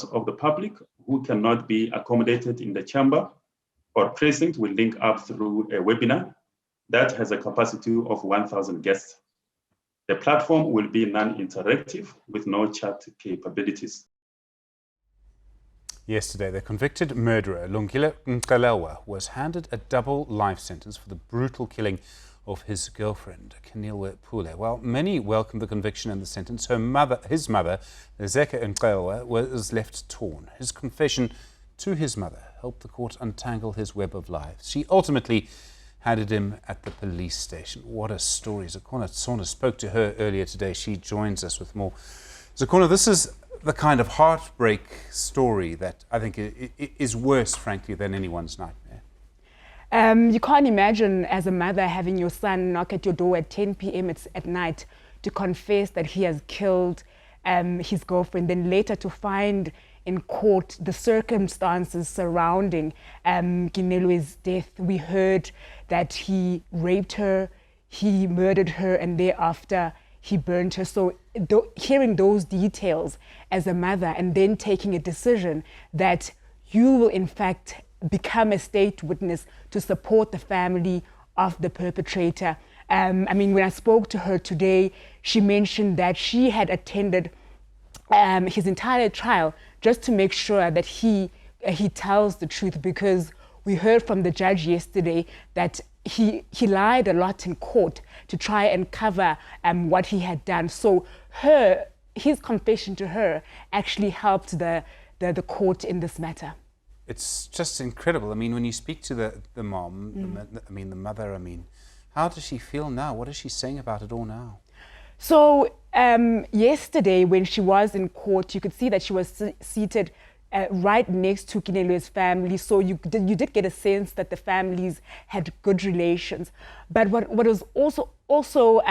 of the public who cannot be accommodated in the chamber or precinct will link up through a webinar that has a capacity of 1,000 guests. The platform will be non-interactive with no chat capabilities. Yesterday, the convicted murderer, Lungile Mqelewa, was handed a double life sentence for the brutal killing of his girlfriend, Keneilwe Pule. While many welcomed the conviction and the sentence, his mother, Zeka Mqelewa, was left torn. His confession to his mother helped the court untangle his web of lies. She ultimately handed him at the police station. What a story. Zakona Tsona spoke to her earlier today. She joins us with more. Zakona, this is the kind of heartbreak story that I think is worse, frankly, than anyone's nightmare. You can't imagine as a mother having your son knock at your door at 10 p.m. at night to confess that he has killed his girlfriend, then later to find in court the circumstances surrounding Keneilwe's death. We heard that he raped her, he murdered her, and thereafter he burned her. So hearing those details as a mother and then taking a decision that you will in fact become a state witness to support the family of the perpetrator. I mean, when I spoke to her today, she mentioned that she had attended his entire trial just to make sure that he tells the truth, because we heard from the judge yesterday that he lied a lot in court to try and cover what he had done. So his confession to her actually helped the court in this matter. It's just incredible. I mean, when you speak to the mom, the mother, how does she feel now? What is she saying about it all now? So yesterday when she was in court, you could see that she was seated right next to Keneilwe's family. So you did get a sense that the families had good relations. But what was also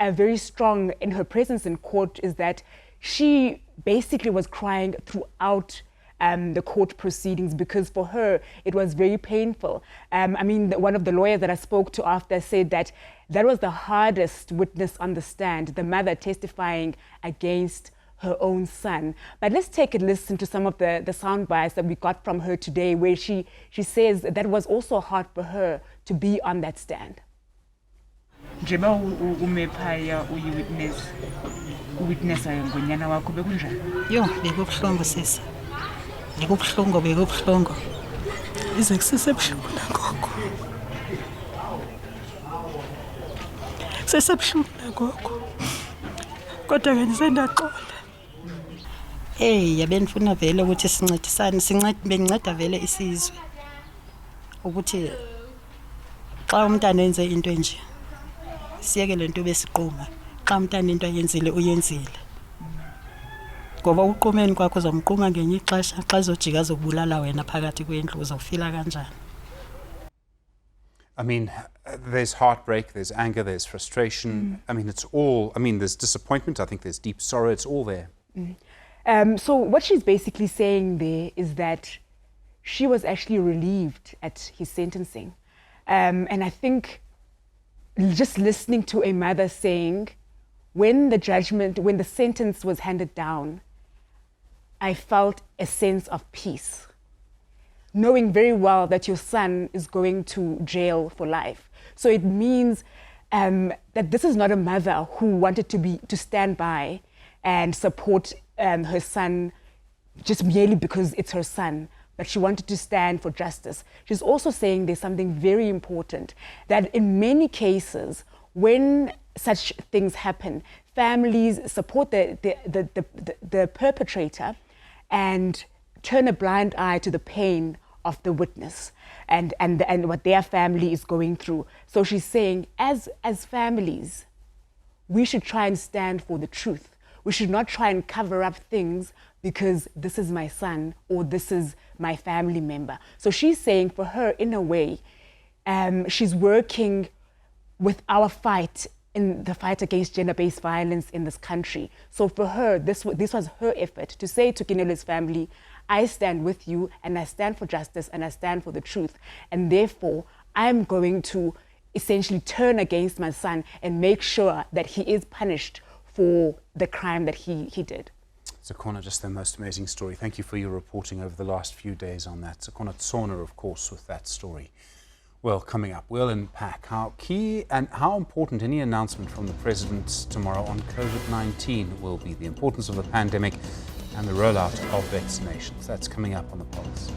very strong in her presence in court is that she basically was crying throughout the court proceedings, because for her it was very painful. One of the lawyers that I spoke to after said that was the hardest witness on the stand, the mother testifying against her own son. But let's take a listen to some of the sound bites that we got from her today, where she says that was also hard for her to be on that stand. Njengoba umephaya uwitnessa ngonyana wakho bekunjani? Yo, bekubuhlungu sisi. Bekubuhlungu. Ize kusesebuhlungu nagogo. Sesebuhlungu nagogo. Kodwa ke ndisendaxola. Yabenifuna vele ukuthi sincedisane, benceda vele isizwe. Ukuthi xa umntana enze into nje, siyeke lento besiquma. Xa umntana into ayenzile uyenzile. Ngoba uqumeni kwakho uzomquma ngenye ixesha, xa ezojika azobulala wena phakathi kwendlu uzawufila kanjani? There's heartbreak, there's anger, there's frustration. It's all, there's disappointment, I think there's deep sorrow, it's all there. So what she's basically saying there is that she was actually relieved at his sentencing. And I think just listening to a mother saying, when the sentence was handed down, I felt a sense of peace, knowing very well that your son is going to jail for life. So it means that this is not a mother who wanted to stand by and support her son just merely because it's her son, but she wanted to stand for justice. She's also saying there's something very important, that in many cases, when such things happen, families support the perpetrator and turn a blind eye to the pain of the witness and what their family is going through. So she's saying, as families, we should try and stand for the truth. We should not try and cover up things because this is my son or this is my family member. So she's saying, for her, in a way, she's working with our fight in the fight against gender-based violence in this country. So for her, this was her effort to say to Keneilwe's family, I stand with you and I stand for justice and I stand for the truth. And therefore, I'm going to essentially turn against my son and make sure that he is punished for the crime that he did. Sakona, just the most amazing story. Thank you for your reporting over the last few days on that. Sakona Tsona, of course, with that story. Well, coming up, we'll unpack how key and how important any announcement from the President tomorrow on COVID-19 will be, the importance of the pandemic and the rollout of vaccinations. That's coming up on The Pulse.